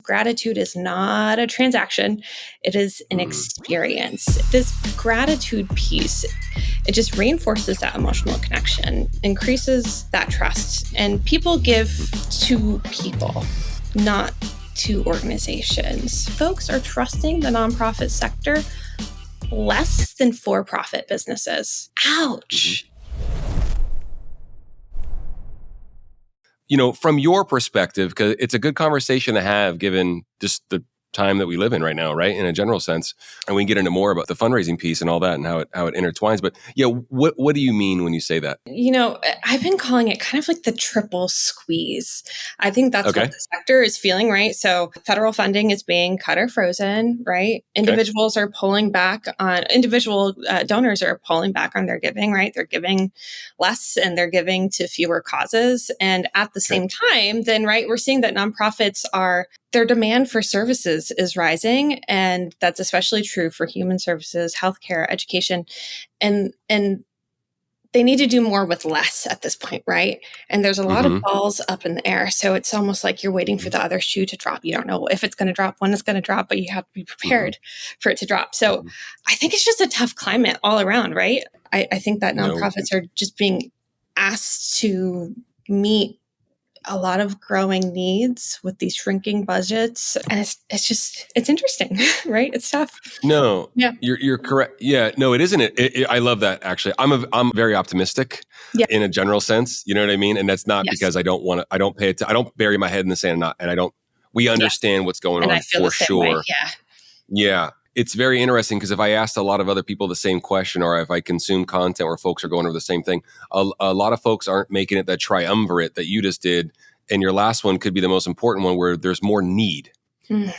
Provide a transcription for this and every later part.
gratitude is not a transaction. It is an experience. This gratitude piece, it just reinforces that emotional connection, increases that trust. And people give to people, not to organizations. Folks are trusting the nonprofit sector less than for-profit businesses. Ouch. From your perspective, because it's a good conversation to have given just the time that we live in right now, right? In a general sense. And we can get into more about the fundraising piece and all that and how it intertwines. But yeah, what do you mean when you say that? I've been calling it kind of like the triple squeeze. I think that's what the sector is feeling, right? So federal funding is being cut or frozen, right? Individuals are pulling back on, donors are pulling back on their giving, right? They're giving less and they're giving to fewer causes. And at the same time, then, right, we're seeing that nonprofits their demand for services is rising. And that's especially true for human services, healthcare, education. And they need to do more with less at this point, right? And there's a lot of balls up in the air. So it's almost like you're waiting for the other shoe to drop. You don't know if it's going to drop, when it's going to drop, but you have to be prepared for it to drop. So I think it's just a tough climate all around, right? I think that nonprofits are just being asked to meet a lot of growing needs with these shrinking budgets. And it's interesting, right? It's tough. No, you're correct. Yeah, no, it isn't. I love that, actually. I'm very optimistic in a general sense. You know what I mean? And that's not because I don't bury my head in the sand we understand what's going on for sure. Way. Yeah. It's very interesting because if I asked a lot of other people the same question, or if I consume content where folks are going over the same thing, a lot of folks aren't making it that triumvirate that you just did. And your last one could be the most important one, where there's more need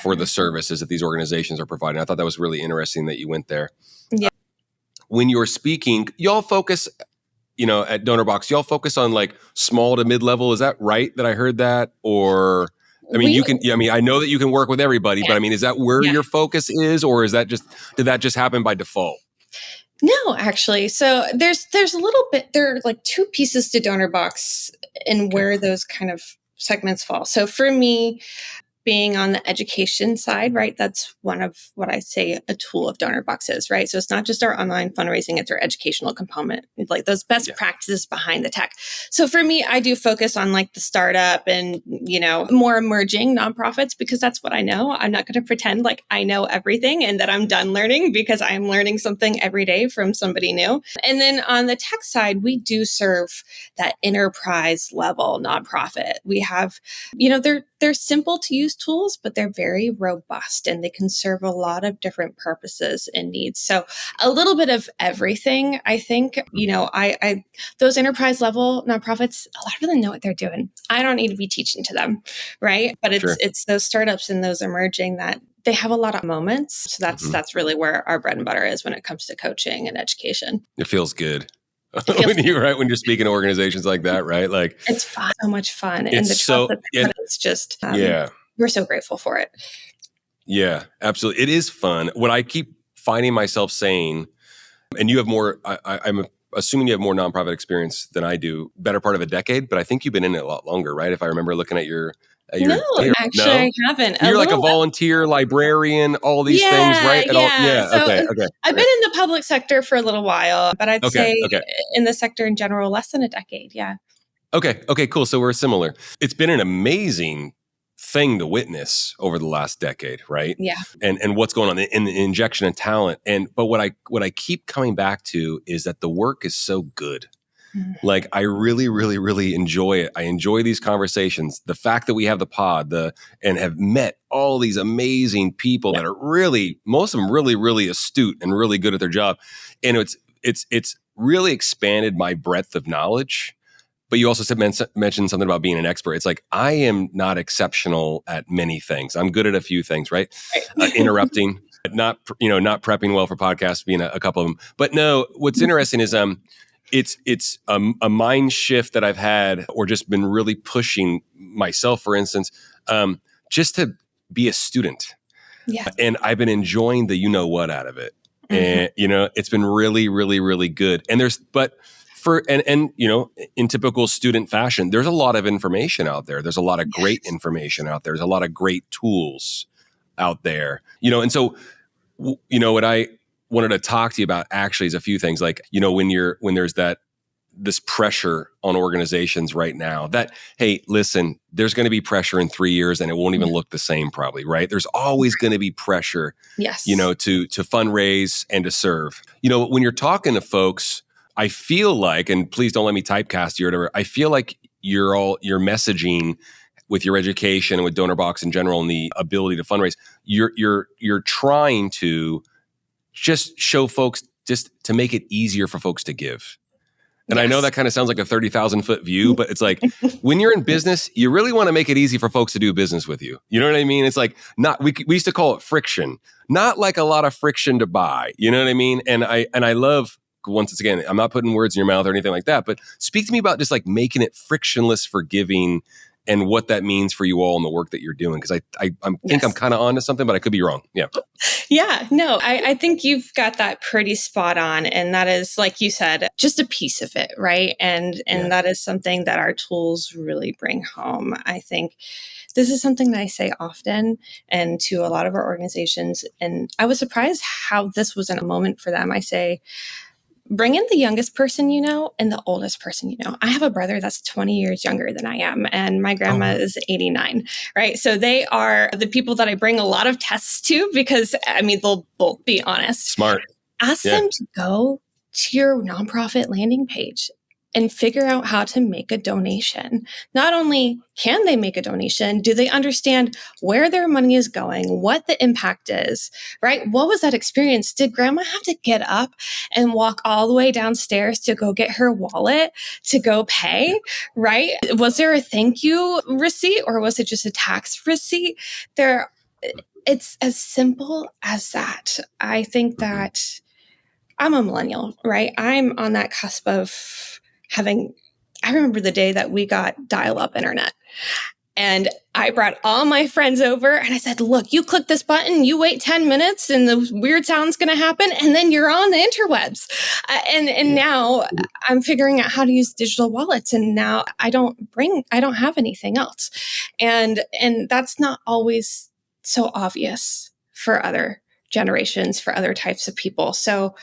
for the services that these organizations are providing. I thought that was really interesting that you went there. Yeah. When you're speaking, y'all focus, at Donorbox, y'all focus on like small to mid-level. Is that right that I heard that? Or... I know that you can work with everybody, but is that where your focus is, or did that just happen by default? No, actually. So there's a little bit, there are like two pieces to Donorbox and where those kind of segments fall. So for me, being on the education side, right? That's one of what I say a tool of Donorbox is, right? So it's not just our online fundraising, it's our educational component, like those best practices behind the tech. So for me, I do focus on like the startup and, more emerging nonprofits, because that's what I know. I'm not going to pretend like I know everything and that I'm done learning, because I am learning something every day from somebody new. And then on the tech side, we do serve that enterprise level nonprofit. We have, they're simple to use tools, but they're very robust and they can serve a lot of different purposes and needs. So a little bit of everything, I think. I those enterprise level nonprofits, a lot of them know what they're doing. I don't need to be teaching to them, right? But it's those startups and those emerging that they have a lot of moments. So that's really where our bread and butter is when it comes to coaching and education. It feels good. When you're speaking to organizations like that, right? Like it's fun, so much fun, and the trust that it's just we're so grateful for it. Yeah, absolutely, it is fun. What I keep finding myself saying, and you have more. I'm assuming you have more nonprofit experience than I do. Better part of a decade, but I think you've been in it a lot longer, right? If I remember looking at your No, actually, I haven't. You're like a volunteer, librarian, all these things, right? Okay. I've been in the public sector for a little while, but I'd say in the sector in general, less than a decade. Yeah. Okay, cool. So we're similar. It's been an amazing thing to witness over the last decade, right? Yeah. And what's going on in the injection of talent. But what I keep coming back to is that the work is so good. Like I really, really, really enjoy it. I enjoy these conversations. The fact that we have the pod, and have met all these amazing people that are really, most of them really, really astute and really good at their job. And it's really expanded my breadth of knowledge. But you also mentioned something about being an expert. It's like, I am not exceptional at many things. I'm good at a few things, right? Interrupting, not prepping well for podcasts, being a couple of them. But no, what's interesting is, it's a mind shift that I've had, or just been really pushing myself, for instance, just to be a student. Yeah. And I've been enjoying the what out of it. And, it's been really, really, really good. And but and in typical student fashion, there's a lot of information out there. There's a lot of great information out there. There's a lot of great tools out there. And so what I wanted to talk to you about actually is a few things, like, when there's this pressure on organizations right now that, hey, listen, there's going to be pressure in 3 years and it won't even look the same probably, right? There's always going to be pressure, yes, to fundraise and to serve. When you're talking to folks, I feel like, and please don't let me typecast you or whatever, I feel like your messaging with your education and with Donorbox in general and the ability to fundraise, you're trying to just show folks, just to make it easier for folks to give. And yes. I know that kind of sounds like a 30,000 foot view, but it's like, when you're in business, you really want to make it easy for folks to do business with you. You know what I mean? It's like, we used to call it friction, not like a lot of friction to buy. You know what I mean? And I love, once again, I'm not putting words in your mouth or anything like that, but speak to me about just like making it frictionless for giving and what that means for you all in the work that you're doing. Because I think I'm kind of onto something, but I could be wrong. Yeah. Yeah, no, I think you've got that pretty spot on. And that is, like you said, just a piece of it, right? And that is something that our tools really bring home. I think this is something that I say often and to a lot of our organizations. And I was surprised how this was in a moment for them. I say, bring in the youngest person and the oldest person. I have a brother that's 20 years younger than I am, and my grandma is 89, right? So they are the people that I bring a lot of tests to because, they'll both be honest. Smart. Ask them to go to your nonprofit landing page and figure out how to make a donation. Not only can they make a donation, do they understand where their money is going, what the impact is, right? What was that experience? Did grandma have to get up and walk all the way downstairs to go get her wallet to go pay, right? Was there a thank you receipt or was it just a tax receipt? It's as simple as that. I think that I'm a millennial, right? I'm on that cusp of I remember the day that we got dial-up internet, and I brought all my friends over and I said, look, you click this button, you wait 10 minutes and the weird sound's going to happen. And then you're on the interwebs. Now I'm figuring out how to use digital wallets. And now I don't have anything else. And that's not always so obvious for other generations, for other types of people. So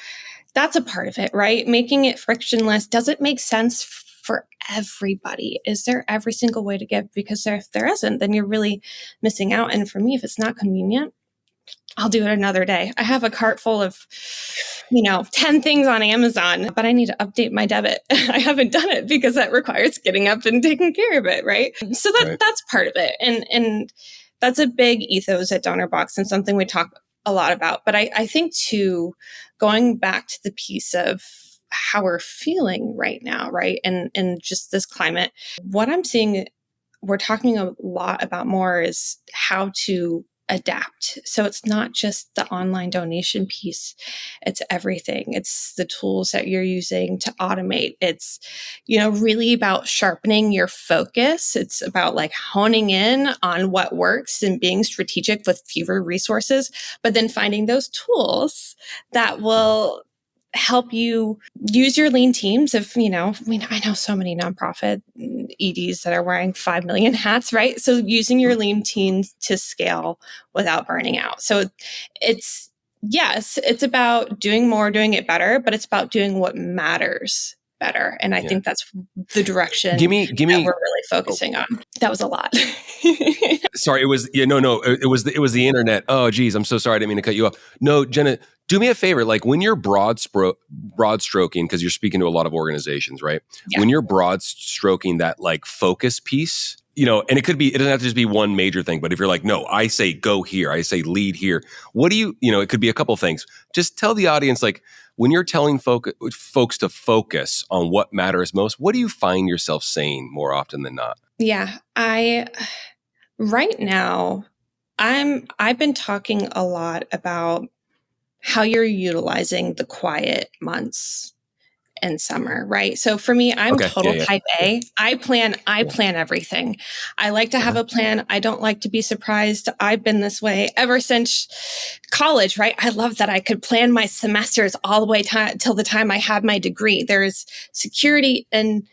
that's a part of it, right? Making it frictionless. Does it make sense for everybody? Is there every single way to give? Because if there isn't, then you're really missing out. And for me, if it's not convenient, I'll do it another day. I have a cart full of, 10 things on Amazon, but I need to update my debit. I haven't done it because that requires getting up and taking care of it, right? So that's part of it. And that's a big ethos at Donorbox and something we talk a lot about. But I think too, going back to the piece of how we're feeling right now, right? And just this climate, what I'm seeing, we're talking a lot about more is how to adapt. So it's not just the online donation piece. It's everything. It's the tools that you're using to automate. It's, really about sharpening your focus. It's about like honing in on what works and being strategic with fewer resources, but then finding those tools that will help you use your lean teams. I know so many nonprofit EDs that are wearing 5 million hats, right? So using your lean teams to scale without burning out. So it's about doing more, doing it better, but it's about doing what matters better. And I think that's the direction that we're really focusing on. That was a lot. Sorry, it was it was the internet. Oh, geez, I'm so sorry. I didn't mean to cut you off. No, Jena, do me a favor. Like when you're broad stroking, because you're speaking to a lot of organizations, right? Yeah. When you're broad stroking that like focus piece, and it doesn't have to just be one major thing, but if you're like, no, I say go here, I say lead here. What do you, it could be a couple things. Just tell the audience, like when you're telling folks to focus on what matters most, what do you find yourself saying more often than not? Yeah, right now, I've been talking a lot about how you're utilizing the quiet months in summer, right? So for me, I'm Okay. total Yeah. type Yeah. A. I plan everything. I like to have Uh-huh. a plan. I don't like to be surprised. I've been this way ever since college, right? I love that I could plan my semesters all the way till the time I had my degree. There's security in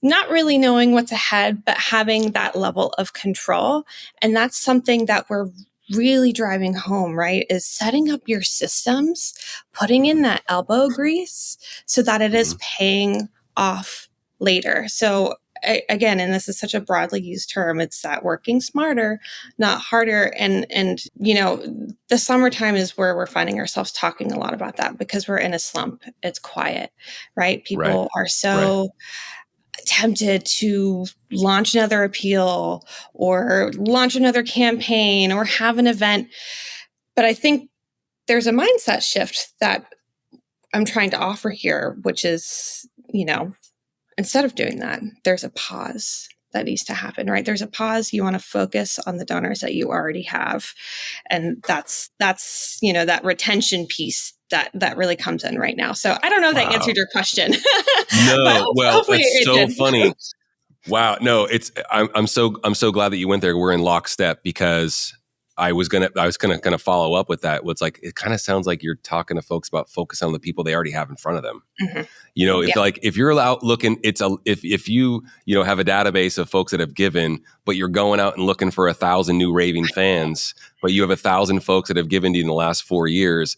not really knowing what's ahead, but having that level of control. And that's something that we're really driving home, right? Is setting up your systems, putting in that elbow grease so that it is paying off later. So again, and this is such a broadly used term, it's that working smarter, not harder. And the summertime is where we're finding ourselves talking a lot about that because we're in a slump. It's quiet, right? Right. People are Right. so tempted to launch another appeal or launch another campaign or have an event. But I think there's a mindset shift that I'm trying to offer here, which is, instead of doing that, there's a pause that needs to happen, right? There's a pause. You want to focus on the donors that you already have. And that's, that retention piece that really comes in right now. So I don't know if that answered your question, but No, well, hopefully that's it so did. funny. Wow. No, I'm so glad that you went there. We're in lockstep because I was gonna kind of follow up with that. What's like, it kind of sounds like you're talking to folks about focus on the people they already have in front of them. Mm-hmm. If you're out looking, if you have a database of folks that have given, but you're going out and looking for 1,000 new raving fans, but you have 1,000 folks that have given to you in the last 4 years,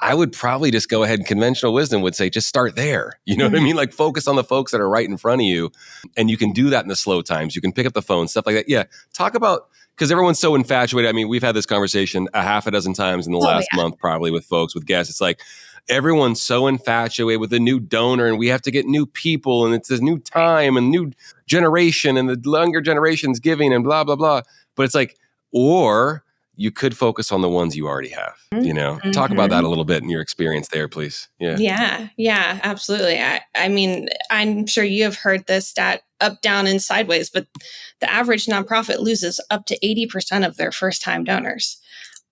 I would probably just go ahead and conventional wisdom would say, just start there. You know what I mean? Like focus on the folks that are right in front of you. And you can do that in the slow times. You can pick up the phone, stuff like that. Yeah. Talk about, because everyone's so infatuated. I mean, we've had this conversation a half a dozen times in the last month, probably with folks, with guests. It's like, everyone's so infatuated with a new donor and we have to get new people and it's this new time and new generation and the younger generation's giving and blah, blah, blah. But it's like, or you could focus on the ones you already have, Talk about that a little bit in your experience there, please. Yeah, absolutely. I mean, I'm sure you have heard this stat up, down, and sideways, but the average nonprofit loses up to 80% of their first-time donors.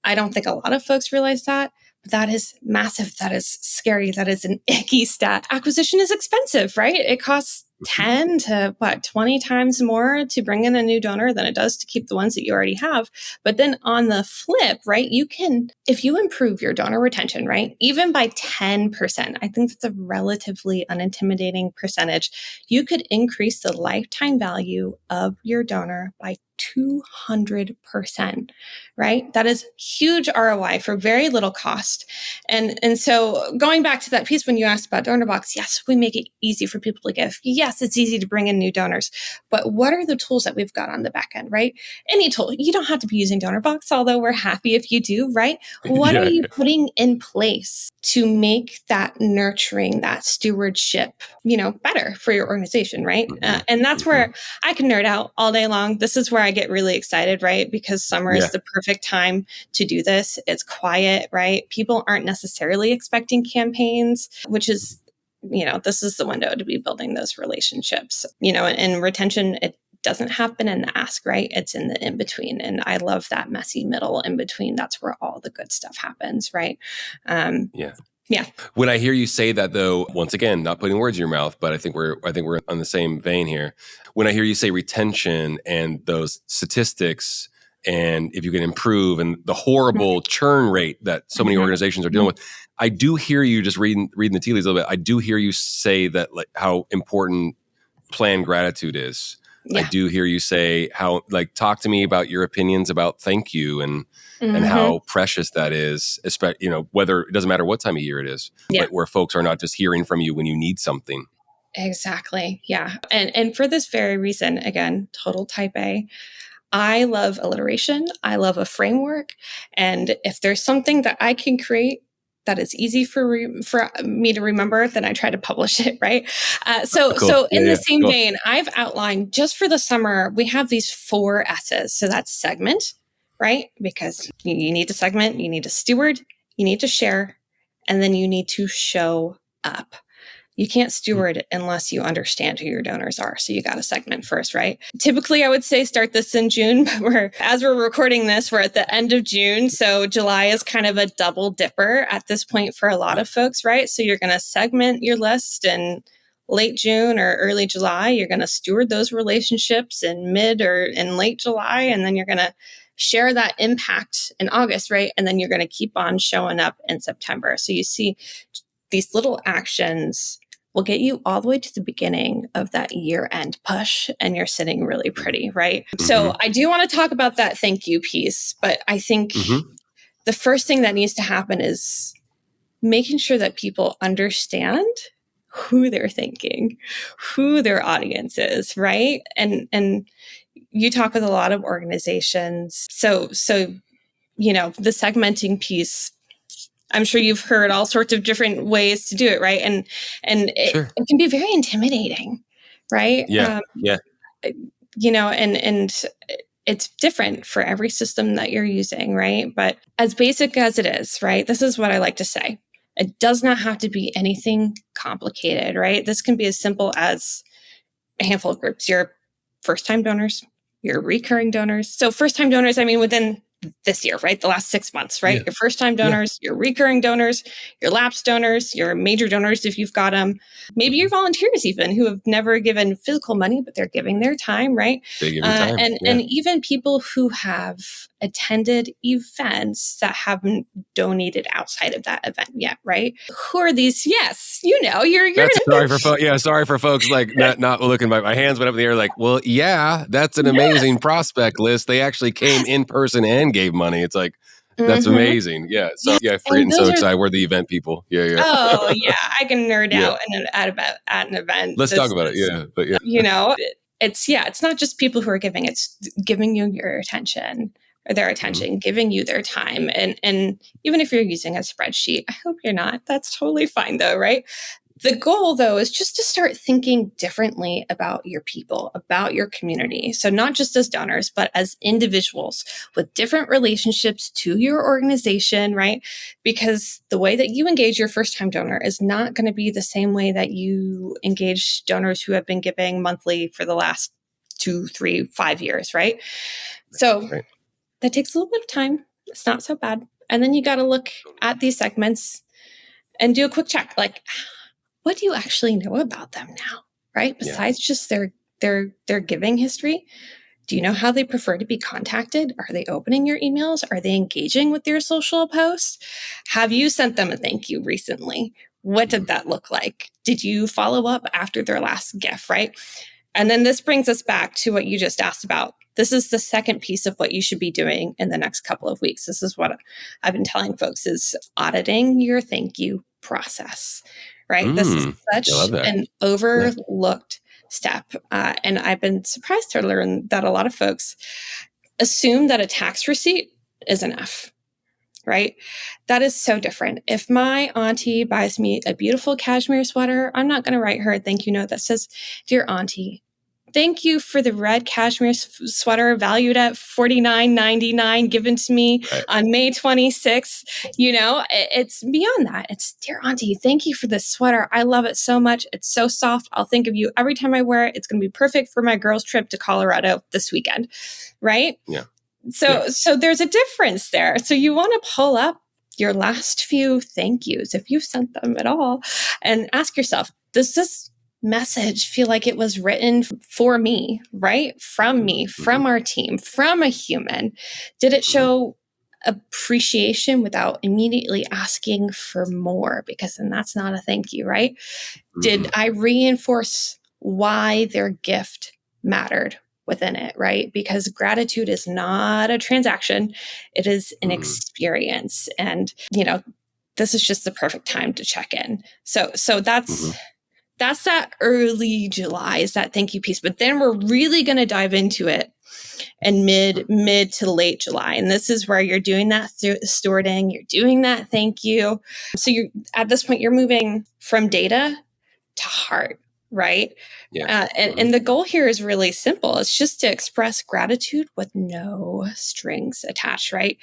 I don't think a lot of folks realize that, but that is massive. That is scary. That is an icky stat. Acquisition is expensive, right? It costs 10 to 20 times more to bring in a new donor than it does to keep the ones that you already have. But then on the flip, right, if you improve your donor retention, right, even by 10%, I think that's a relatively unintimidating percentage, you could increase the lifetime value of your donor by 200%, right? That is huge ROI for very little cost. And so going back to that piece when you asked about Donorbox, yes, we make it easy for people to give. Yes, it's easy to bring in new donors, but what are the tools that we've got on the back end, right? Any tool. You don't have to be using Donorbox, although we're happy if you do, right? What are you putting in place to make that nurturing, that stewardship, better for your organization, right? And that's where I can nerd out all day long. This is where I get really excited, right? Because summer is the perfect time to do this. It's quiet, right? People aren't necessarily expecting campaigns, which is, this is the window to be building those relationships, and retention, it doesn't happen in the ask, right? It's in the in-between. And I love that messy middle in between. That's where all the good stuff happens, right? Yeah. When I hear you say that, though, once again, not putting words in your mouth, but I think we're on the same vein here. When I hear you say retention and those statistics, and if you can improve, and the horrible churn rate that so many organizations are dealing with, I do hear you just reading the tea leaves a little bit. I do hear you say that, like, how important planned gratitude is. I do hear you say how, like, talk to me about your opinions about thank you and how precious that is, especially, whether it doesn't matter what time of year it is, but where folks are not just hearing from you when you need something. Exactly. Yeah. And for this very reason, again, total type A, I love alliteration. I love a framework. And if there's something that I can create that is easy for me to remember, then I try to publish it, right? So in the same vein, I've outlined just for the summer, we have these 4 S's. So that's segment, right? Because you need to segment, you need to steward, you need to share, and then you need to show up. You can't steward unless you understand who your donors are. So you got to segment first, right? Typically, I would say start this in June, but as we're recording this, we're at the end of June. So July is kind of a double dipper at this point for a lot of folks, right? So you're going to segment your list in late June or early July. You're going to steward those relationships in mid or in late July. And then you're going to share that impact in August, right? And then you're going to keep on showing up in September. So you see these little actions will get you all the way to the beginning of that year-end push, and you're sitting really pretty, right? So I do want to talk about that thank you piece, but I think the first thing that needs to happen is making sure that people understand who they're thanking, who their audience is, right? And you talk with a lot of organizations. So you know, the segmenting piece, I'm sure you've heard all sorts of different ways to do it, right? And it can be very intimidating, right? Yeah. You know, and it's different for every system that you're using, right? But as basic as it is, right? This is what I like to say. It does not have to be anything complicated, right? This can be as simple as a handful of groups. Your first-time donors, your recurring donors. So first-time donors, I mean, within this year, right? The last 6 months, right? Your first-time donors, your recurring donors, your lapsed donors, your major donors, if you've got them, maybe your volunteers even who have never given physical money, but they're giving their time, right? They give you time. And even people who have attended events that haven't donated outside of that event yet, right? Who are these? Yes, you know, you're sorry for folks like not looking. My hands went up in the air like, well, yeah, that's an amazing prospect list. They actually came in person and gave money. It's like, that's amazing. Yeah. So for getting so excited. We're the event people. Yeah. Oh yeah. I can nerd out at an event. Let's talk about it. Yeah. But yeah. You know, it's not just people who are giving, it's giving you your attention or their attention, giving you their time. And even if you're using a spreadsheet, I hope you're not. That's totally fine though, right? The goal, though, is just to start thinking differently about your people, about your community. So not just as donors, but as individuals with different relationships to your organization, right? Because the way that you engage your first-time donor is not going to be the same way that you engage donors who have been giving monthly for the last 2, 3, 5 years, right? So that takes a little bit of time. It's not so bad. And then you got to look at these segments and do a quick check, like, what do you actually know about them now, right? Besides just their giving history, do you know how they prefer to be contacted? Are they opening your emails? Are they engaging with your social posts? Have you sent them a thank you recently? What did that look like? Did you follow up after their last gift, right? And then this brings us back to what you just asked about. This is the second piece of what you should be doing in the next couple of weeks. This is what I've been telling folks is auditing your thank you process. Right? This is such an overlooked step. And I've been surprised to learn that a lot of folks assume that a tax receipt is enough, right? That is so different. If my auntie buys me a beautiful cashmere sweater, I'm not going to write her a thank you note that says, "Dear Auntie, thank you for the red cashmere sweater valued at $49.99 given to me on May 26th. You know, it's beyond that. It's, "Dear Auntie, thank you for this sweater. I love it so much. It's so soft. I'll think of you every time I wear it. It's going to be perfect for my girls' trip to Colorado this weekend." Right? Yeah. So there's a difference there. So you want to pull up your last few thank yous, if you've sent them at all, and ask yourself, does this message feel like it was written for me, right? From me, from our team, from a human? Did it show appreciation without immediately asking for more? Because then that's not a thank you, right? Did I reinforce why their gift mattered within it, right? Because gratitude is not a transaction. It is an experience. And, you know, this is just the perfect time to check in. So that's that early July is that thank you piece. But then we're really going to dive into it in mid to late July. And this is where you're doing that stewarding, you're doing that thank you. So you're at this point, you're moving from data to heart, right? Yeah. And the goal here is really simple. It's just to express gratitude with no strings attached, right?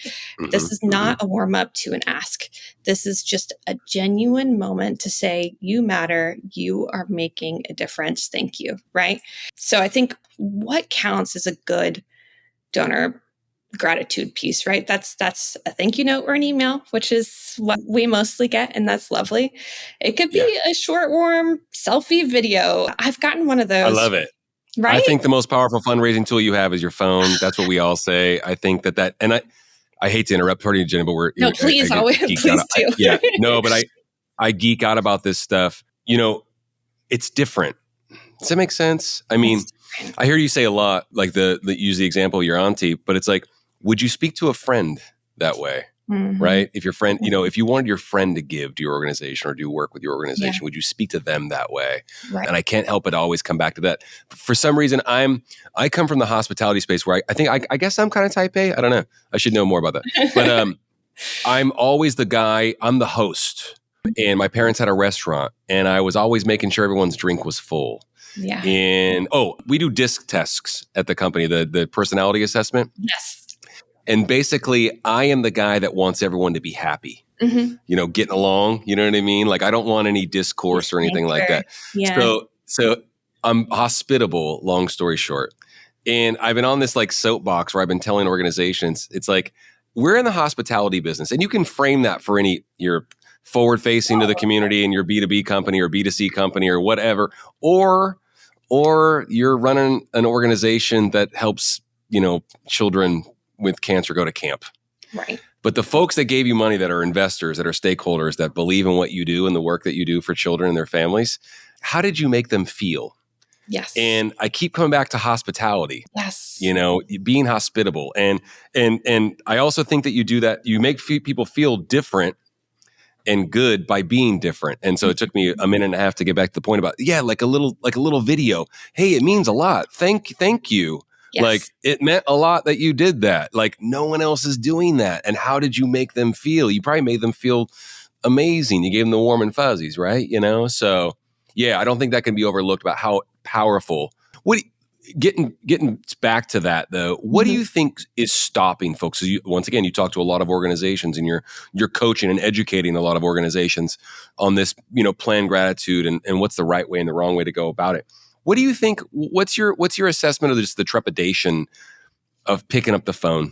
This is not a warm up to an ask. This is just a genuine moment to say, you matter, you are making a difference. Thank you, right? So I think what counts is a good donor gratitude piece, right? That's a thank you note or an email, which is what we mostly get, and that's lovely. It could be a short, warm selfie video. I've gotten one of I those. love it. Right? I think the most powerful fundraising tool you have is your phone. That's what we all say. I think and I hate to interrupt you, Jenna, but no, please, I always, geek please out. do. No, but I geek out about this stuff. It's different. Does that make sense? I mean, I hear you say a lot, like use the example of your auntie, but it's like, would you speak to a friend that way? Right? If your friend, if you wanted your friend to give to your organization or do work with your organization, would you speak to them that way? Right. And I can't help but always come back to that. For some reason, I come from the hospitality space where I think, I guess I'm kind of type A. I don't know. I should know more about that. But I'm always the guy, I'm the host. And my parents had a restaurant and I was always making sure everyone's drink was full. Yeah. And we do DISC tests at the company, the personality assessment. Yes. And basically, I am the guy that wants everyone to be happy, getting along. You know what I mean? Like, I don't want any discourse or anything like that. Yeah. So I'm hospitable, long story short. And I've been on this like soapbox where I've been telling organizations, it's like, we're in the hospitality business. And you can frame that for you're forward facing to the community and your B2B company or B2C company or whatever, or you're running an organization that helps, children with cancer go to camp. Right. But the folks that gave you money, that are investors, that are stakeholders, that believe in what you do and the work that you do for children and their families, how did you make them feel? Yes. And I keep coming back to hospitality. Yes. Being hospitable. And I also think that you do that, you make people feel different and good by being different. And so it took me a minute and a half to get back to the point about, like a little video. Hey, it means a lot. Thank you. Yes. Like, it meant a lot that you did that. Like, no one else is doing that. And how did you make them feel? You probably made them feel amazing. You gave them the warm and fuzzies, right? So I don't think that can be overlooked about how powerful. Getting back to that though, what do you think is stopping folks? Once again, you talk to a lot of organizations and you're coaching and educating a lot of organizations on this, planned gratitude and what's the right way and the wrong way to go about it. What do you think? What's your assessment of just the trepidation of picking up the phone?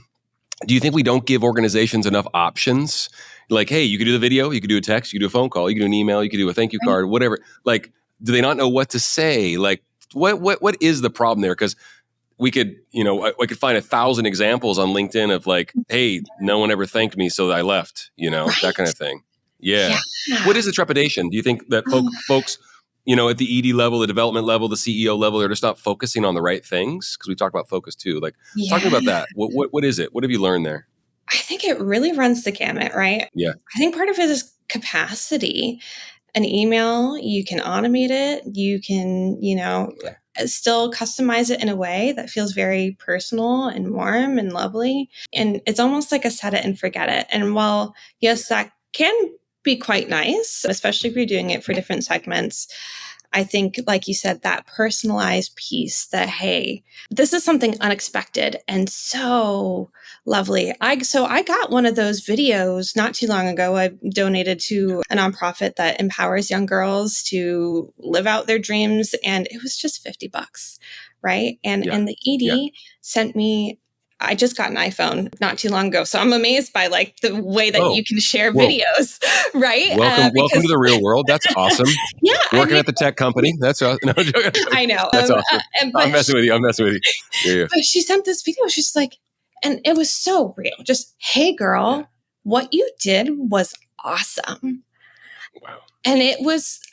Do you think we don't give organizations enough options? Like, hey, you could do the video, you could do a text, you could do a phone call, you could do an email, you could do a thank you card, whatever. Like, do they not know what to say? Like, what is the problem there? Because we could, I could find 1,000 examples on LinkedIn of like, hey, no one ever thanked me, so I left, that kind of thing. Yeah. What is the trepidation? Do you think that folks, at the ED level, the development level, the CEO level, they're just not focusing on the right things? Because we talked about focus too. Like, talking about that. What is it? What have you learned there? I think it really runs the gamut, right? Yeah. I think part of it is capacity. An email, you can automate it. You can, still customize it in a way that feels very personal and warm and lovely. And it's almost like a set it and forget it. And while, yes, that can be quite nice, especially if you're doing it for different segments, I think, like you said, that personalized piece that, hey, this is something unexpected and so lovely. I got one of those videos not too long ago. I donated to a nonprofit that empowers young girls to live out their dreams. And it was just $50, right? And the ED sent me, I just got an iPhone not too long ago. So I'm amazed by like the way that you can share videos, right? Welcome to the real world. That's awesome. Yeah. Working at the tech company. That's awesome. No, I know. That's awesome. I'm messing with you. Yeah. But she sent this video. She's like, and it was so real. Just, hey girl, what you did was awesome. Wow. And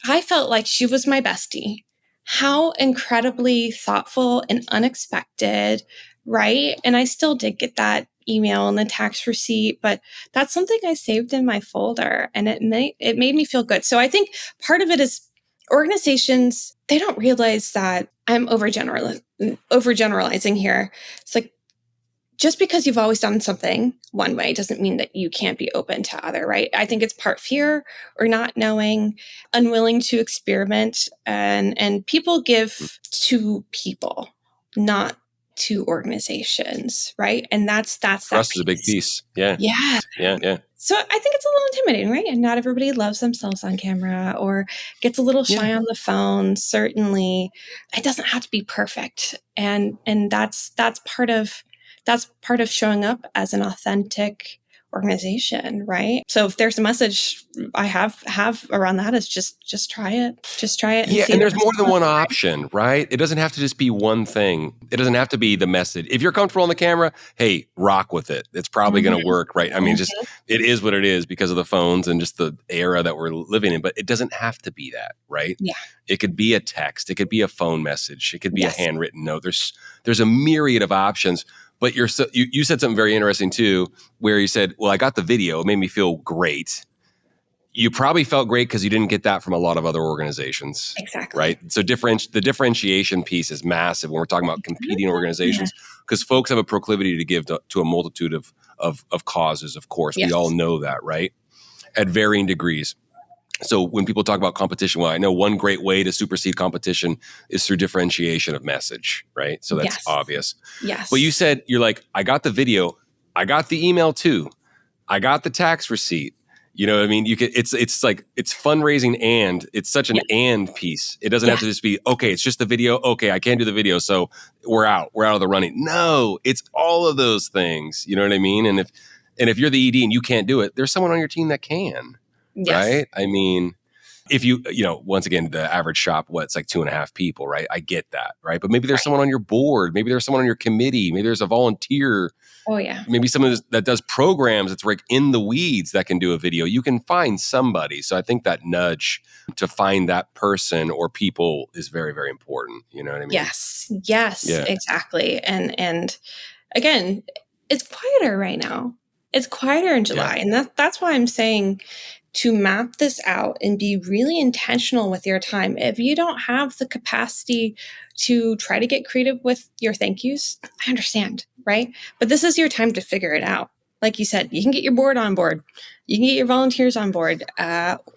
I felt like she was my bestie. How incredibly thoughtful and unexpected, right? And I still did get that email and the tax receipt, but that's something I saved in my folder and it made me feel good. So I think part of it is organizations, they don't realize that I'm overgeneralizing here. It's like just because you've always done something one way doesn't mean that you can't be open to other, right? I think it's part fear or not knowing, unwilling to experiment, and people give to people, not to organizations, right? And that's that Trust is a big piece. Yeah. Yeah. Yeah. So I think it's a little intimidating, right? And not everybody loves themselves on camera or gets a little shy on the phone. Certainly, it doesn't have to be perfect, and that's part of showing up as an authentic organization, right? So if there's a message I have around that, is just try it, and Yeah, see. and there's more than one option, right? It doesn't have to just be one thing. It doesn't have to be the message. If you're comfortable on the camera, hey, rock with it. It's probably going to work, right? I mean, just it is what it is because of the phones and just the era that we're living in. But it doesn't have to be that, right? Yeah. It could be a text. It could be a phone message. It could be a handwritten note. There's a myriad of options. But you said something very interesting too, where you said, "Well, I got the video. It made me feel great." You probably felt great because you didn't get that from a lot of other organizations. Exactly. Right. So the differentiation piece is massive when we're talking about competing organizations, because folks have a proclivity to give to a multitude of causes. Of course, we all know that, right? At varying degrees. So when people talk about competition, well, I know one great way to supersede competition is through differentiation of message, right? So that's obvious. Yes. But you said, you're like, I got the video, I got the email too, I got the tax receipt. You know what I mean? You could, it's like, it's fundraising and it's such an and piece. It doesn't have to just be, okay, it's just the video. Okay, I can't do the video. So we're out of the running. No, it's all of those things. You know what I mean? And if you're the ED and you can't do it, there's someone on your team that can. Right? I mean, if once again, the average shop, it's like 2.5 people, right? I get that, right? But maybe there's someone on your board, maybe there's someone on your committee, maybe there's a volunteer. Oh yeah. Maybe someone that does programs that's like in the weeds that can do a video. You can find somebody. So I think that nudge to find that person or people is very, very important. You know what I mean? Yes, exactly. And again, it's quieter right now. It's quieter in July. And that's why I'm saying to map this out and be really intentional with your time. If you don't have the capacity to try to get creative with your thank yous, I understand, right? But this is your time to figure it out. Like you said, you can get your board on board. You can get your volunteers on board.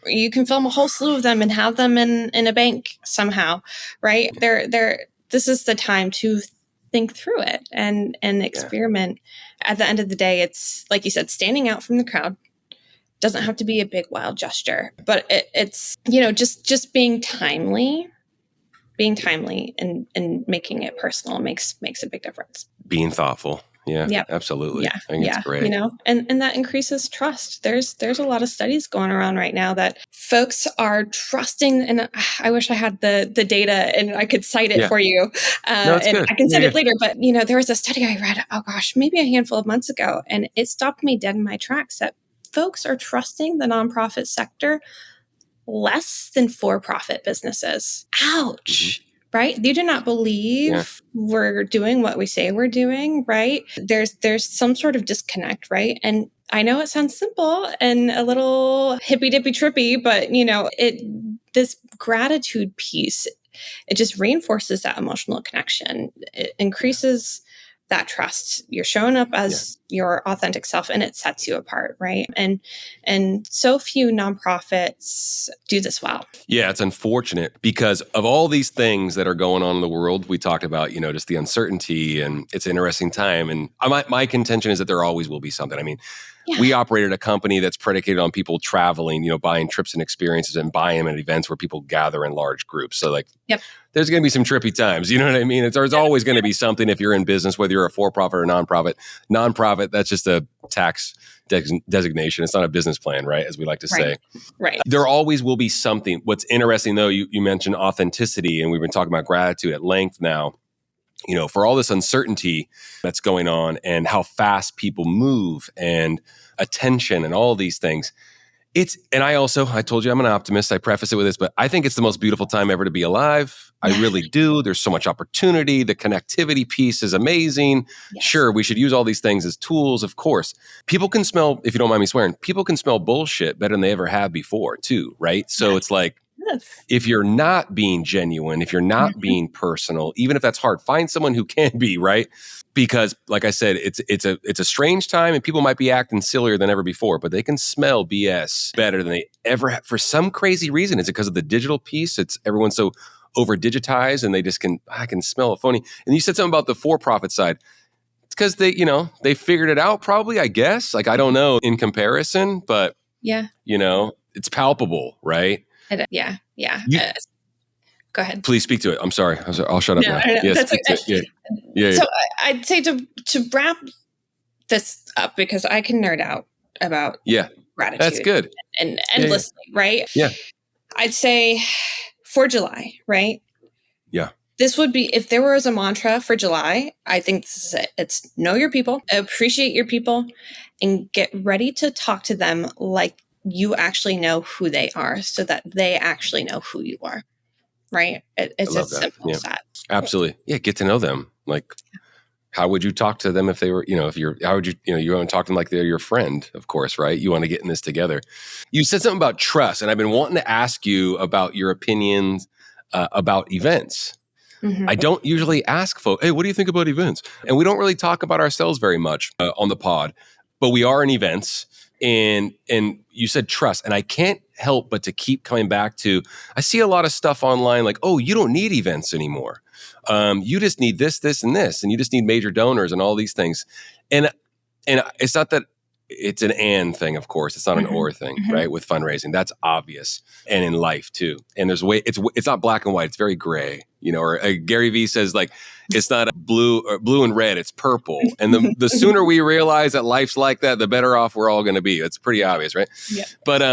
You can film a whole slew of them and have them in a bank somehow, right? This is the time to think through it and experiment. At the end of the day, it's like you said, standing out from the crowd. Doesn't have to be a big wild gesture, but it's just being timely and making it personal makes a big difference. Being thoughtful. Yeah, absolutely. I think it's great. And that increases trust. There's a lot of studies going around right now that folks are trusting, and I wish I had the data and I could cite it for you. No, it's and good. I can cite it later, but there was a study I read, oh gosh, maybe a handful of months ago, and it stopped me dead in my tracks that folks are trusting the nonprofit sector less than for-profit businesses. Ouch. Right? You do not believe we're doing what we say we're doing, right? There's some sort of disconnect, right? And I know it sounds simple and a little hippy-dippy trippy, but this gratitude piece, it just reinforces that emotional connection. It increases that trust. You're showing up as your authentic self, and it sets you apart, right? And so few nonprofits do this well. Yeah, it's unfortunate because of all these things that are going on in the world. We talked about, just the uncertainty, and it's an interesting time. And my contention is that there always will be something. I mean, we operated a company that's predicated on people traveling, buying trips and experiences and buying them at events where people gather in large groups. So there's going to be some trippy times. You know what I mean? There's always going to be something if you're in business, whether you're a for-profit or nonprofit. Nonprofit, that's just a tax designation. It's not a business plan, right? As we like to say. Right. There always will be something. What's interesting, though, you mentioned authenticity, and we've been talking about gratitude at length now. For all this uncertainty that's going on and how fast people move and attention and all these things. I told you I'm an optimist. I preface it with this, but I think it's the most beautiful time ever to be alive. I really do. There's so much opportunity. The connectivity piece is amazing. Yes. Sure, we should use all these things as tools, of course. People can smell, if you don't mind me swearing, people can smell bullshit better than they ever have before too, right? So it's like, Yes. If you're not being genuine, if you're not being personal, even if that's hard, find someone who can be, right? Because like I said, it's a strange time and people might be acting sillier than ever before, but they can smell BS better than they ever have for some crazy reason. Is it because of the digital piece? It's everyone's so over digitized and I can smell a phony. And you said something about the for-profit side. It's because they figured it out probably, I guess. Like, I don't know in comparison, but Yeah. It's palpable, right? Yeah. Go ahead. Please speak to it. I'm sorry. I'll shut up now. No, Yeah, speak to it. Yeah. So I'd say to wrap this up, because I can nerd out about gratitude. That's good. And endlessly, right? Yeah. I'd say for July, right? Yeah. This would be, if there was a mantra for July, I think this is it. It's know your people, appreciate your people, and get ready to talk to them like you actually know who they are, so that they actually know who you are. Right? It's as simple as that. Absolutely. Yeah. Get to know them. Like, how would you talk to them if they were, how would you, you want to talk to them like they're your friend, of course, right? You want to get in this together. You said something about trust, and I've been wanting to ask you about your opinions about events. Mm-hmm. I don't usually ask folks, hey, what do you think about events? And we don't really talk about ourselves very much on the pod, but we are in events. And you said trust, and I can't help but to keep coming back to, I see a lot of stuff online like, oh, you don't need events anymore. You just need this, this, and this, and you just need major donors and all these things. And it's not that it's an and thing, of course. It's not an or thing, right? With fundraising, that's obvious, and in life too. And there's it's not black and white. It's very gray, Or Gary Vee says like it's not blue and red. It's purple. And the sooner we realize that life's like that, the better off we're all going to be. It's pretty obvious, right? Yeah. But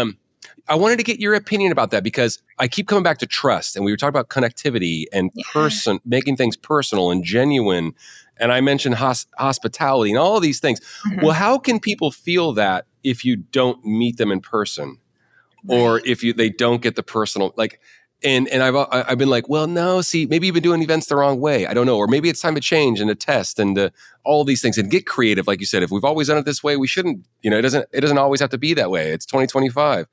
I wanted to get your opinion about that, because I keep coming back to trust, and we were talking about connectivity and making things personal and genuine. And I mentioned hospitality and all of these things. Well, how can people feel that if you don't meet them in person, or if they don't get the personal, like, and I've been like, well, no, see, maybe you've been doing events the wrong way. I don't know. Or maybe it's time to change and to test and all these things and get creative. Like you said, if we've always done it this way, we shouldn't, it doesn't always have to be that way. It's 2025.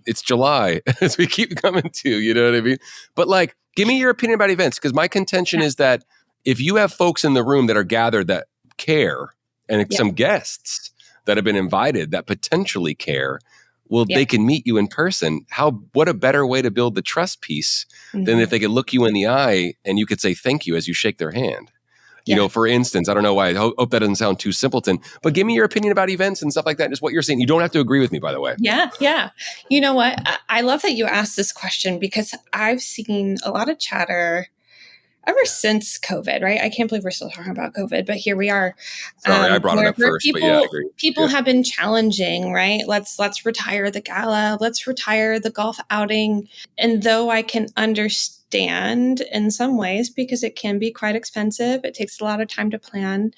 It's July as we keep coming to, you know what I mean? But like, give me your opinion about events, because my contention is that if you have folks in the room that are gathered that care, and some guests that have been invited that potentially care, well, they can meet you in person. What a better way to build the trust piece than if they could look you in the eye and you could say thank you as you shake their hand. For instance, I don't know why. I hope that doesn't sound too simpleton, but give me your opinion about events and stuff like that, and just what you're saying. You don't have to agree with me, by the way. Yeah. You know what? I love that you asked this question, because I've seen a lot of chatter ever since COVID, right? I can't believe we're still talking about COVID, but here we are. Sorry, I brought it up first, but yeah, I agree. People have been challenging, right? Let's retire the gala. Let's retire the golf outing. And though I can understand in some ways, because it can be quite expensive, it takes a lot of time to plan,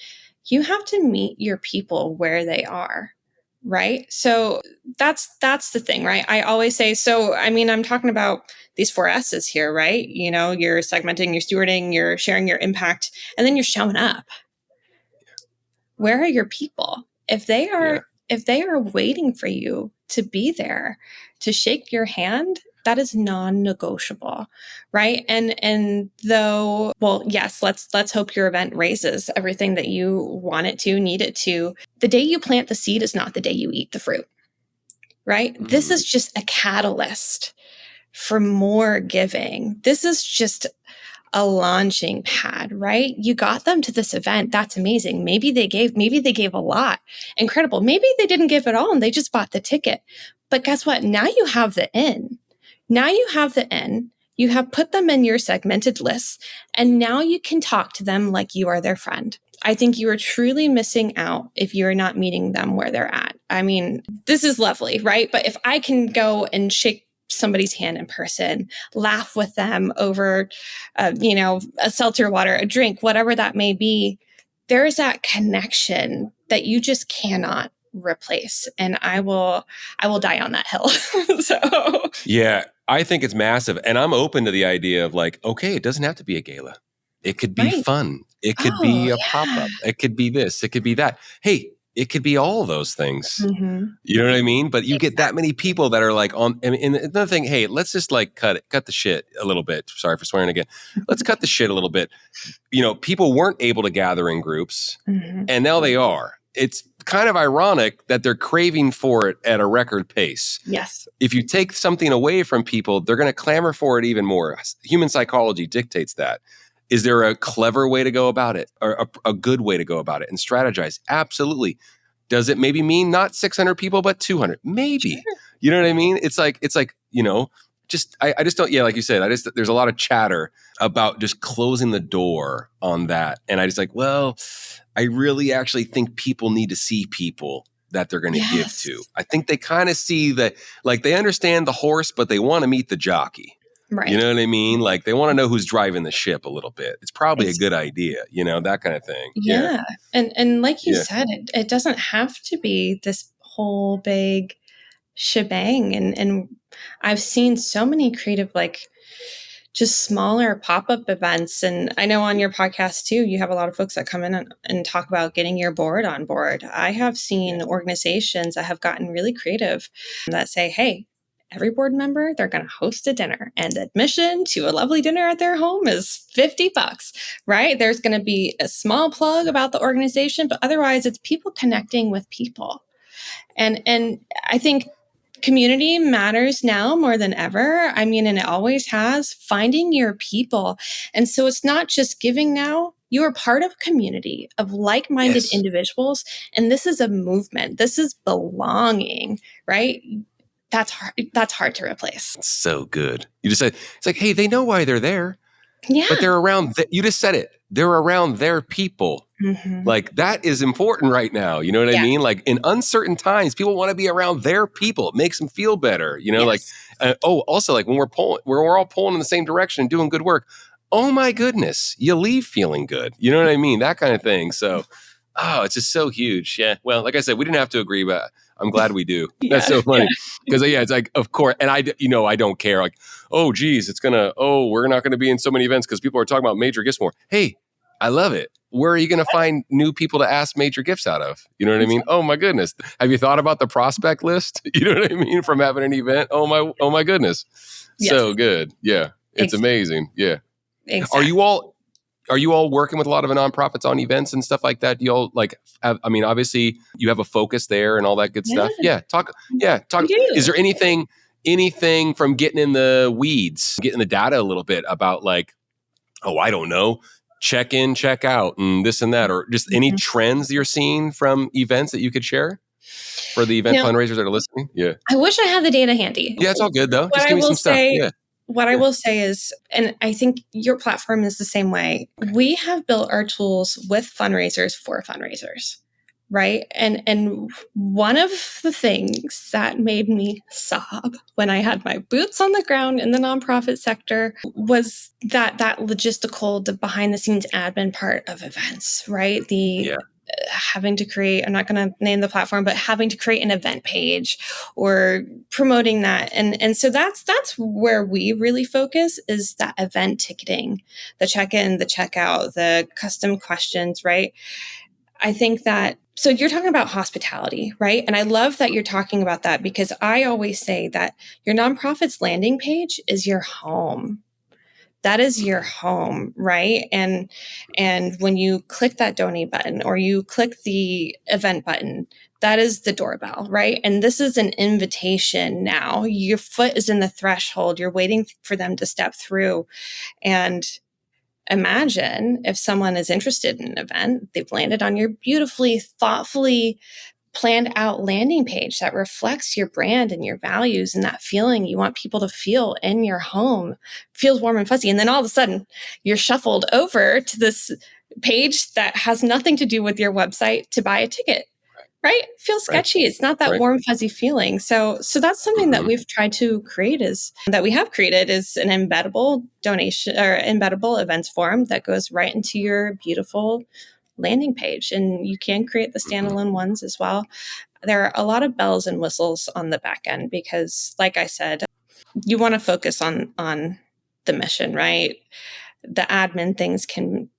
you have to meet your people where they are. Right. So that's the thing, right? I always say, I'm talking about these 4 S's here, right? You're segmenting, you're stewarding, you're sharing your impact, and then you're showing up. Where are your people? If they are waiting for you to be there, to shake your hand, that is non-negotiable, right? And though, well, yes, let's hope your event raises everything that you want it to, need it to. The day you plant the seed is not the day you eat the fruit, right? This is just a catalyst for more giving. This is just a launching pad, right? You got them to this event. That's amazing. Maybe they gave a lot. Incredible. Maybe they didn't give it all and they just bought the ticket. But guess what? Now you have the in. You have put them in your segmented lists, and now you can talk to them like you are their friend. I think you are truly missing out if you're not meeting them where they're at. I mean, this is lovely, right? But if I can go and shake somebody's hand in person, laugh with them over, a seltzer water, a drink, whatever that may be, there is that connection that you just cannot replace. And I will die on that hill. So yeah, I think it's massive. And I'm open to the idea of like, okay, it doesn't have to be a gala. It could be fun. It could be a pop-up. It could be this. It could be that. Hey, it could be all those things. Mm-hmm. You know what I mean? But you get that many people that are like on, and another thing, hey, let's just like cut the shit a little bit. Sorry for swearing again. Let's cut the shit a little bit. People weren't able to gather in groups, Mm-hmm. and now they are. It's kind of ironic that they're craving for it at a record pace. Yes. If you take something away from people, they're going to clamor for it even more. Human psychology dictates that. Is there a clever way to go about it, or a good way to go about it and strategize? Absolutely. Does it maybe mean not 600 people, but 200? Maybe. Sure. You know what I mean? It's like, I just don't, like you said, there's a lot of chatter about just closing the door on that. And I just like, well, I really actually think people need to see people that they're going to give to. I think they kind of see that, like they understand the horse, but they want to meet the jockey. Right. You know what I mean? Like they want to know who's driving the ship a little bit. It's probably a good idea, that kind of thing. Yeah. And like you said, it doesn't have to be this whole big shebang. And I've seen so many creative, like just smaller pop-up events. And I know on your podcast too, you have a lot of folks that come in and talk about getting your board on board. I have seen organizations that have gotten really creative that say, hey, every board member, they're going to host a dinner, and admission to a lovely dinner at their home is $50, right? There's going to be a small plug about the organization, but otherwise it's people connecting with people. And I think community matters now more than ever. I mean, and it always has, finding your people. And so it's not just giving now. You are part of a community of like-minded individuals. And this is a movement. This is belonging, right? That's hard to replace. It's so good. You just said, it's like, hey, they know why they're there. Yeah. But they're around, you just said it. They're around their people. Mm-hmm. Like that is important right now. You know what I mean? Like in uncertain times, people want to be around their people. It makes them feel better. Like, also like when we're all pulling in the same direction and doing good work. Oh my goodness, you leave feeling good. You know what I mean? That kind of thing. So, it's just so huge. Yeah. Well, like I said, we didn't have to agree, but I'm glad we do. That's so funny. Because it's like, of course, and I don't care. Like, oh geez, we're not going to be in so many events because people are talking about major gifts more. Hey, I love it. Where are you going to find new people to ask major gifts out of? You know what I mean? Oh my goodness. Have you thought about the prospect list? You know what I mean? From having an event. Oh my goodness. Yes. So good. Yeah. It's amazing. Yeah. Exactly. Are you all working with a lot of nonprofits on events and stuff like that? Do you all obviously you have a focus there and all that good stuff. Yeah. Talk. Is there anything from getting in the weeds, getting the data a little bit about like, I don't know, check in, check out and this and that, or just any trends you're seeing from events that you could share for the event fundraisers that are listening? Yeah. I wish I had the data handy. Yeah, it's all good though. Just give me some stuff. Yeah. What I will say is, and I think your platform is the same way, we have built our tools with fundraisers for fundraisers, right? And one of the things that made me sob when I had my boots on the ground in the nonprofit sector was that logistical, the behind the scenes admin part of events, right? Having to create, I'm not going to name the platform, but having to create an event page or promoting that. And so that's where we really focus, is that event ticketing, the check-in, the checkout, the custom questions, right? I think that, so you're talking about hospitality, right? And I love that you're talking about that, because I always say that your nonprofit's landing page is your home. That is your home, right? And when you click that donate button or you click the event button, that is the doorbell, right? And this is an invitation now. Your foot is in the threshold. You're waiting for them to step through. And imagine if someone is interested in an event, they've landed on your beautifully, thoughtfully planned out landing page that reflects your brand and your values and that feeling you want people to feel in your home, feels warm and fuzzy. And then all of a sudden you're shuffled over to this page that has nothing to do with your website to buy a ticket, right? It feels sketchy. It's not that warm, fuzzy feeling. So that's something that we've tried to create, is an embeddable donation or embeddable events form that goes right into your beautiful landing page. And you can create the standalone ones as well. There are a lot of bells and whistles on the back end because, like I said, you want to focus on the mission, right? The admin things can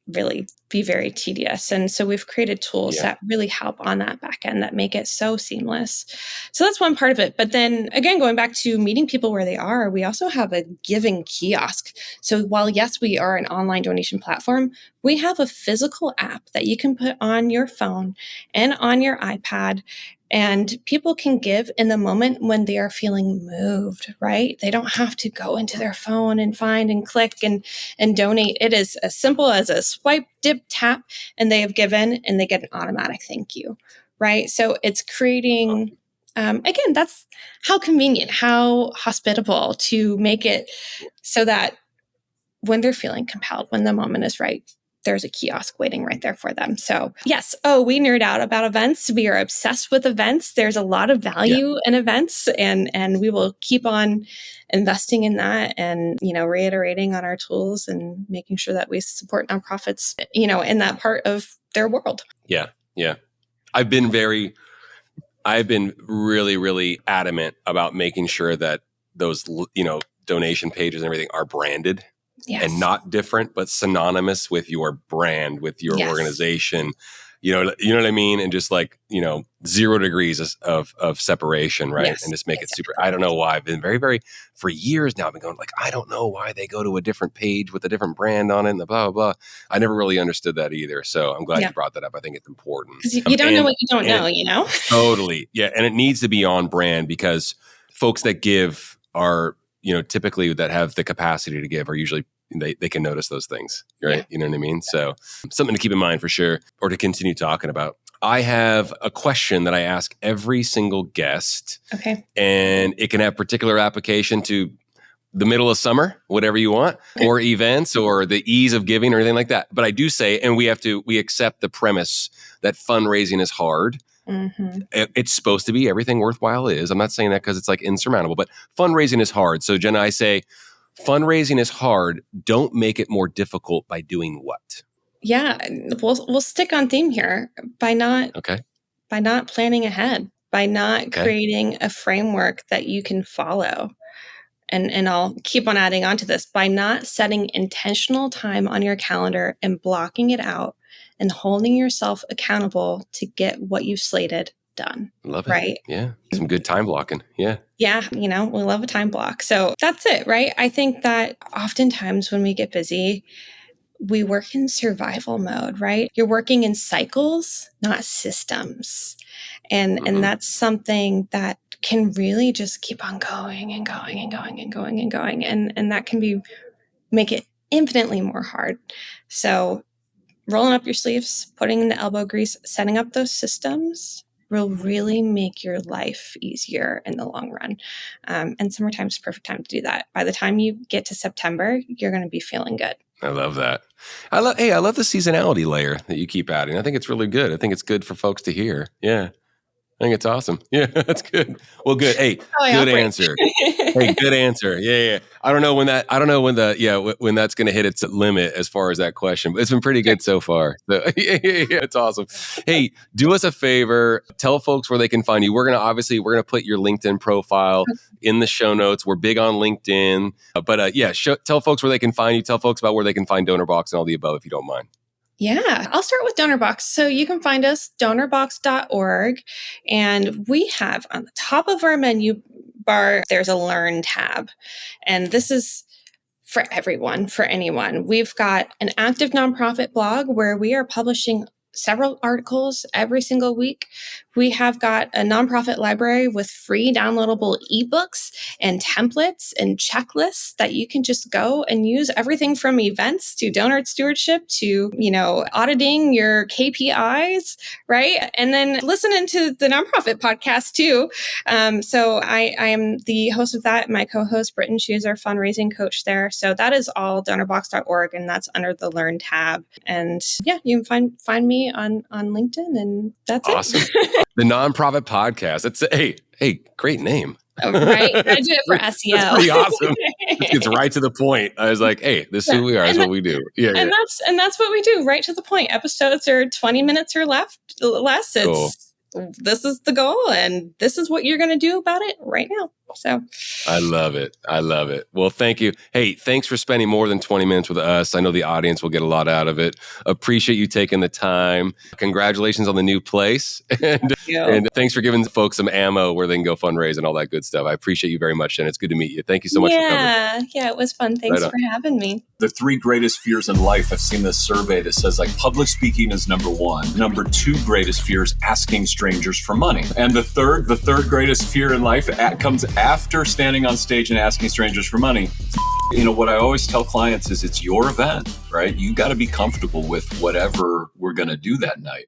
really be very tedious. And so we've created tools that really help on that back end that make it so seamless. So that's one part of it. But then again, going back to meeting people where they are, we also have a giving kiosk. So while yes, we are an online donation platform, we have a physical app that you can put on your phone and on your iPad. And people can give in the moment when they are feeling moved, right? They don't have to go into their phone and find and click and donate. It is as simple as a swipe, dip, tap, and they have given and they get an automatic thank you, right? So it's creating, again, that's how convenient, how hospitable to make it so that when they're feeling compelled, when the moment is right, there's a kiosk waiting right there for them. So yes. Oh, we nerd out about events. We are obsessed with events. There's a lot of value in events, and we will keep on investing in that and, reiterating on our tools and making sure that we support nonprofits, in that part of their world. Yeah. Yeah. I've been really, really adamant about making sure that those, donation pages and everything are branded. Yes. And not different, but synonymous with your brand, with your organization. You know what I mean? And just 0 degrees of separation, right? Yes. And just make it super. I don't know why. I've been very, for years now, I've been going I don't know why they go to a different page with a different brand on it and the blah, blah, blah. I never really understood that either. So I'm glad you brought that up. I think it's important. Because you don't know what you don't know, Totally. Yeah. And it needs to be on brand because folks that give are, typically that have the capacity to give are usually they can notice those things, right? Yeah. You know what I mean? So something to keep in mind for sure, or to continue talking about. I have a question that I ask every single guest. Okay. And it can have particular application to the middle of summer, whatever you want, or events or the ease of giving or anything like that. But I do say, and we accept the premise that fundraising is hard. Mm-hmm. It's supposed to be. Everything worthwhile is. I'm not saying that because it's insurmountable, but fundraising is hard. So Jena, I say, fundraising is hard. Don't make it more difficult by doing what? Yeah, we'll stick on theme here by not planning ahead, by not creating a framework that you can follow. And I'll keep on adding on to this, by not setting intentional time on your calendar and blocking it out and holding yourself accountable to get what you've slated done. Love it. Right? Yeah. Some good time blocking. Yeah. Yeah. We love a time block. So that's it, right? I think that oftentimes when we get busy, we work in survival mode, right? You're working in cycles, not systems. And that's something that can really just keep on going and going and going and going and going. And that can make it infinitely more hard. So rolling up your sleeves, putting in the elbow grease, setting up those systems will really make your life easier in the long run. And summertime's the perfect time to do that. By the time you get to September, you're going to be feeling good. I love that. I love the seasonality layer that you keep adding. I think it's really good. I think it's good for folks to hear. Yeah. I think it's awesome. Yeah, that's good. Well, good. Hey, good answer. Hey, good answer. Yeah. I don't know when when that's going to hit its limit as far as that question, but it's been pretty good so far. So, yeah, it's awesome. Hey, do us a favor. Tell folks where they can find you. We're going to put your LinkedIn profile in the show notes. We're big on LinkedIn, but tell folks where they can find you. Tell folks about where they can find Donorbox and all the above, if you don't mind. Yeah, I'll start with Donorbox. So you can find us donorbox.org. And we have on the top of our menu bar, there's a Learn tab. And this is for everyone, for anyone. We've got an active nonprofit blog where we are publishing several articles every single week. We have got a nonprofit library with free downloadable ebooks and templates and checklists that you can just go and use, everything from events to donor stewardship to, auditing your KPIs, right? And then listening to the nonprofit podcast too. So I am the host of that. My co-host, Britton, she is our fundraising coach there. So that is all donorbox.org, and that's under the Learn tab. And yeah, you can find me on LinkedIn, and that's awesome. The Nonprofit Podcast. That's hey, great name. Right. I do it for SEO. That's pretty awesome. It gets right to the point. I was like, hey, this is who we are. That's what we do. Yeah. And that's what we do. Right to the point. Episodes are 20 minutes or less. Cool. This is the goal, and this is what you're going to do about it right now. So I love it. I love it. Well, thank you. Hey, thanks for spending more than 20 minutes with us. I know the audience will get a lot out of it. Appreciate you taking the time. Congratulations on the new place. And thanks for giving folks some ammo where they can go fundraise and all that good stuff. I appreciate you very much, and it's good to meet you. Thank you so much for coming. Yeah, it was fun. Thanks for having me. The 3 greatest fears in life. I've seen this survey that says like public speaking is number 1. Number 2 greatest fear is asking strangers for money. And the third greatest fear in life comes after standing on stage and asking strangers for money. What I always tell clients is it's your event, right? You got to be comfortable with whatever we're going to do that night.